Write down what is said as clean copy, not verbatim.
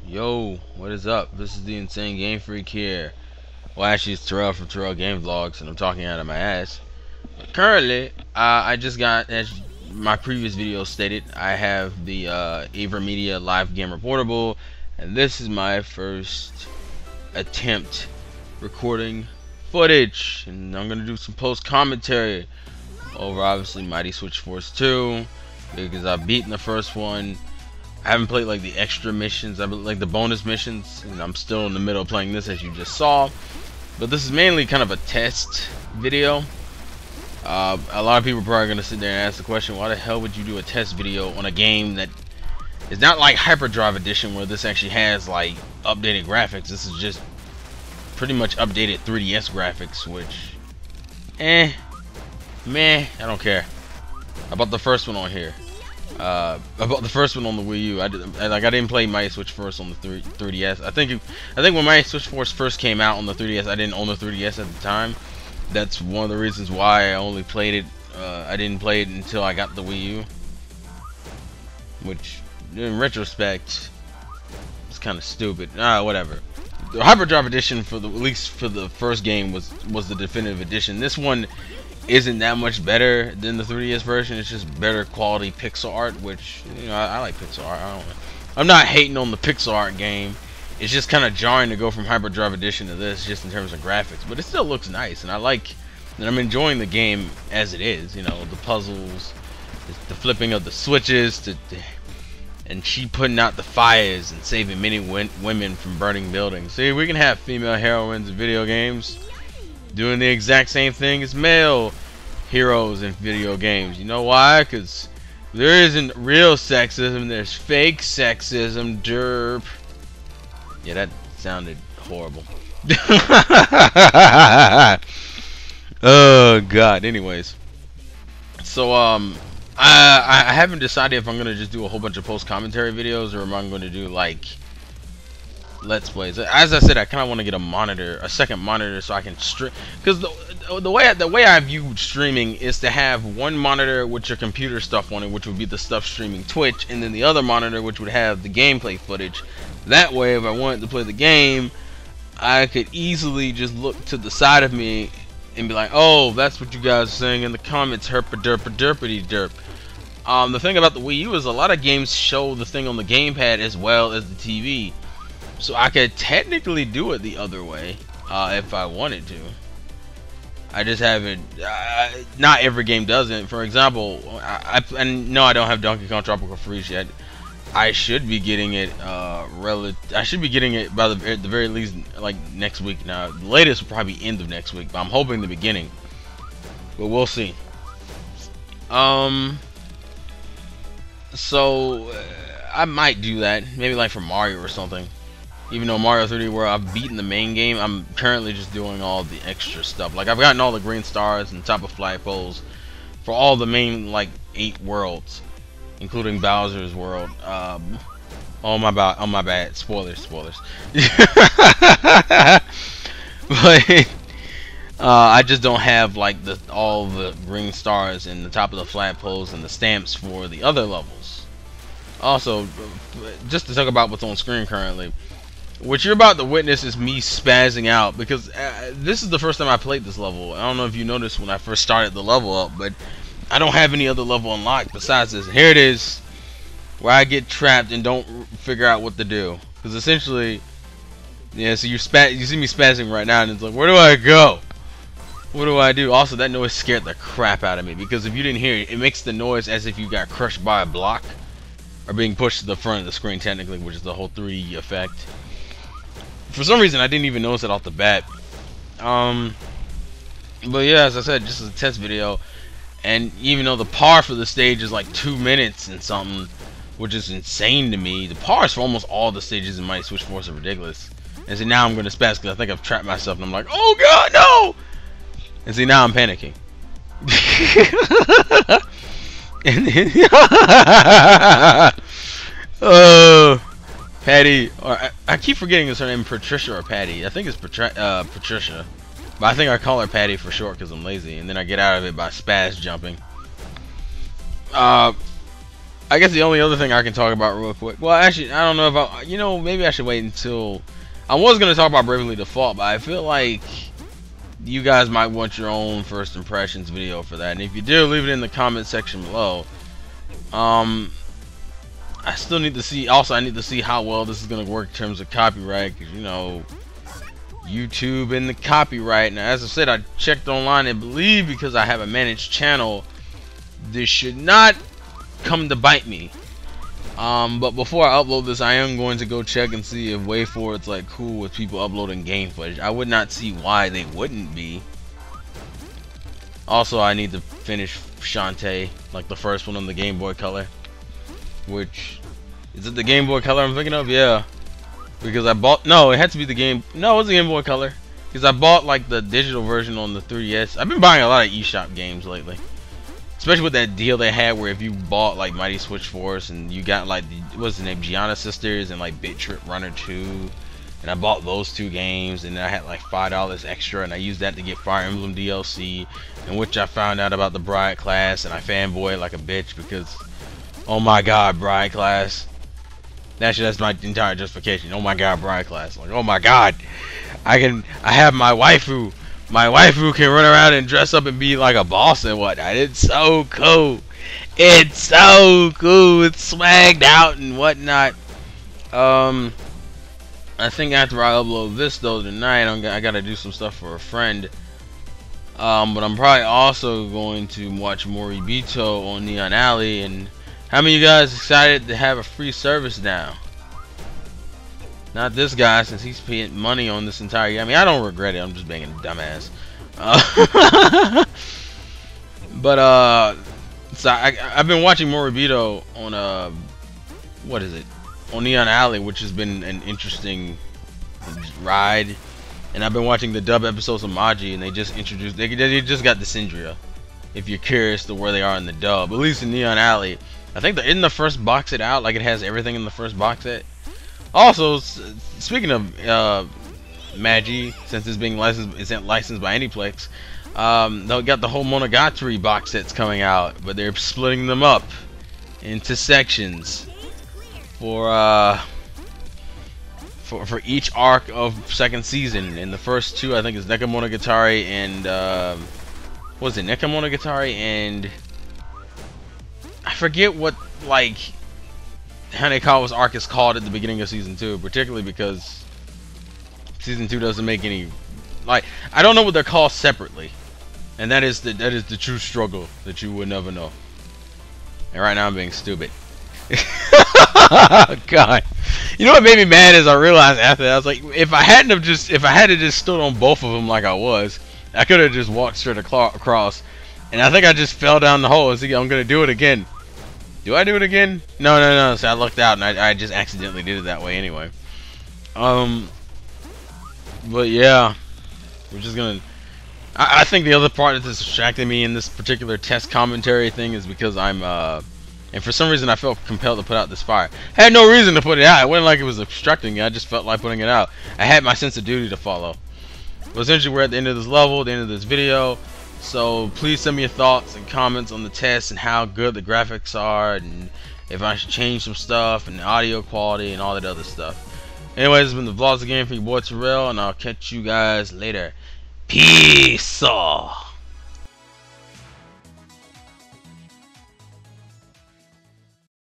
Yo, what is up? This is the Insane Game Freak here. Well, actually, it's Terrell from Terrell Game Vlogs, and I'm talking out of my ass. Currently, I just got, as my previous video stated, I have the AverMedia Live Gamer Portable, and this is my first attempt recording footage, and I'm gonna do some post commentary over obviously Mighty Switch Force 2 because I've beaten the first one. I haven't played like the extra missions, like the bonus missions, and I'm still in the middle of playing this, as you just saw. But this is mainly kind of a test video. A lot of people are probably gonna sit there and ask the question, why the hell would you do a test video on a game that is not like Hyperdrive Edition, where this actually has like updated graphics? This is just pretty much updated 3DS graphics, which meh, I don't care. I bought the first one on here. I bought the first one on the Wii U. I didn't play Mighty Switch Force on the 3DS. I think when Mighty Switch Force first came out on the 3DS, I didn't own the 3DS at the time. That's one of the reasons why I only played it. I didn't play it until I got the Wii U, which, in retrospect, is kind of stupid. Whatever. The Hyperdrive Edition, at least for the first game, was the definitive edition. This one isn't that much better than the 3DS version. It's just better quality pixel art, which, you know, I like pixel art. I'm not hating on the pixel art game. It's just kind of jarring to go from Hyperdrive Edition to this, just in terms of graphics. But it still looks nice, and I'm enjoying the game as it is. You know, the puzzles, the flipping of the switches, and she putting out the fires and saving many women from burning buildings. See, we can have female heroines in video games doing the exact same thing as male heroes in video games. You know why? Because there isn't real sexism, there's fake sexism, derp. Yeah, that sounded horrible. Oh god. Anyways, so I haven't decided if I'm gonna just do a whole bunch of post commentary videos, or am I going to do like Let's Plays. As I said, I kind of want to get a second monitor, so I can stream. Because the way I view streaming is to have one monitor with your computer stuff on it, which would be the stuff streaming Twitch, and then the other monitor which would have the gameplay footage. That way, if I wanted to play the game, I could easily just look to the side of me and be like, "Oh, that's what you guys are saying in the comments, herpa-derpa-derpity derp." The thing about the Wii U is a lot of games show the thing on the gamepad as well as the TV. So I could technically do it the other way if I wanted to. I just haven't. Not every game does it. For example, and no, I don't have Donkey Kong Tropical Freeze yet. I should be getting it. I should be getting it by at the very least like next week. Now, the latest will probably be end of next week, but I'm hoping the beginning. But we'll see. So I might do that. Maybe like for Mario or something. Even though Mario 3D World, I've beaten the main game, I'm currently just doing all the extra stuff. Like, I've gotten all the green stars and top of flagpoles for all the main, like, 8 worlds, including Bowser's world. Oh my bad. Spoilers. But I just don't have like all the green stars and the top of the flagpoles and the stamps for the other levels. Also, just to talk about what's on screen currently. What you're about to witness is me spazzing out, because this is the first time I played this level. I don't know if you noticed when I first started the level up, but I don't have any other level unlocked besides this. Here it is, where I get trapped and don't figure out what to do. Because essentially, yeah, so you see me spazzing right now, and it's like, where do I go? What do I do? Also, that noise scared the crap out of me, because if you didn't hear it, it makes the noise as if you got crushed by a block, or being pushed to the front of the screen technically, which is the whole 3D effect. For some reason, I didn't even notice it off the bat. But yeah, as I said, just as a test video, and even though the par for the stage is like 2 minutes and something, which is insane to me, the pars for almost all the stages in Mighty Switch Force are ridiculous. And see, now I'm gonna spaz because I think I've trapped myself, and I'm like, oh god, no! And see, now I'm panicking. And then, Patty, or I keep forgetting her name, Patricia or Patty. I think it's Patricia, but I think I call her Patty for short because I'm lazy, and then I get out of it by spaz jumping. I guess the only other thing I can talk about real quick. Well, actually, I don't know if I, maybe I should wait until. I was gonna talk about Bravely Default, but I feel like you guys might want your own first impressions video for that. And if you do, leave it in the comment section below. I still need to see. Also, I need to see how well this is gonna work in terms of copyright, because YouTube and the copyright. Now, as I said, I checked online and believe because I have a managed channel, this should not come to bite me. But before I upload this, I am going to go check and see if WayForward's like cool with people uploading game footage. I would not see why they wouldn't be. Also, I need to finish Shantae, like the first one on the Game Boy Color. Which, is it the Game Boy Color I'm thinking of? Yeah. Because I bought, no, it had to be the game, no, it was the Game Boy Color. Because I bought like the digital version on the 3DS. I've been buying a lot of eShop games lately. Especially with that deal they had where if you bought like Mighty Switch Force and you got like, what's the name, Gianna Sisters and like Bit Trip Runner 2. And I bought those two games and then I had like $5 extra and I used that to get Fire Emblem DLC. In which I found out about the Bride class and I fanboyed like a bitch because, oh my god, Bride class. Actually, that's my entire justification. Oh my god, Bride class. Like, oh my god, I have my waifu. My waifu can run around and dress up and be like a boss and whatnot. It's so cool. It's so cool. It's swagged out and whatnot. I think after I upload this though tonight, I gotta do some stuff for a friend. But I'm probably also going to watch Moribito on Neon Alley. And how many of you guys excited to have a free service now? Not this guy, since he's paying money on this entire game. I mean, I don't regret it. I'm just being a dumbass. So I've been watching Moribito on what is it? On Neon Alley, which has been an interesting ride. And I've been watching the dub episodes of Maji, and they just introduced. They just got the Syndria. If you're curious to where they are in the dub, at least in Neon Alley, I think they're in the first box set out. Like it has everything in the first box set. Also, speaking of Magi, since it's being licensed by Aniplex, they got the whole Monogatari box sets coming out, but they're splitting them up into sections for each arc of second season. And the first two, I think, is Neko Monogatari and what was it? Neko Monogatari and I forget what like Hanekawa's arc is called at the beginning of season 2, particularly because season 2 doesn't make any, like, I don't know what they're called separately, and that is the true struggle that you would never know. And right now I'm being stupid. God, you know what made me mad is I realized after that, I was like, if I had just stood on both of them like I was, I could have just walked straight across. And I think I just fell down the hole. See, I'm gonna do it again. Do I do it again? No. So I looked out and I just accidentally did it that way anyway. But yeah, we're just gonna. I think the other part that's distracting me in this particular test commentary thing is because I'm and for some reason I felt compelled to put out this fire. I had no reason to put it out. It wasn't like it was obstructing me. I just felt like putting it out. I had my sense of duty to follow. But essentially, we're at the end of this level, the end of this video. So please send me your thoughts and comments on the test and how good the graphics are, and if I should change some stuff, and the audio quality and all that other stuff. Anyways, this has been the vlogs again for your boy Terrell, and I'll catch you guys later. Peace.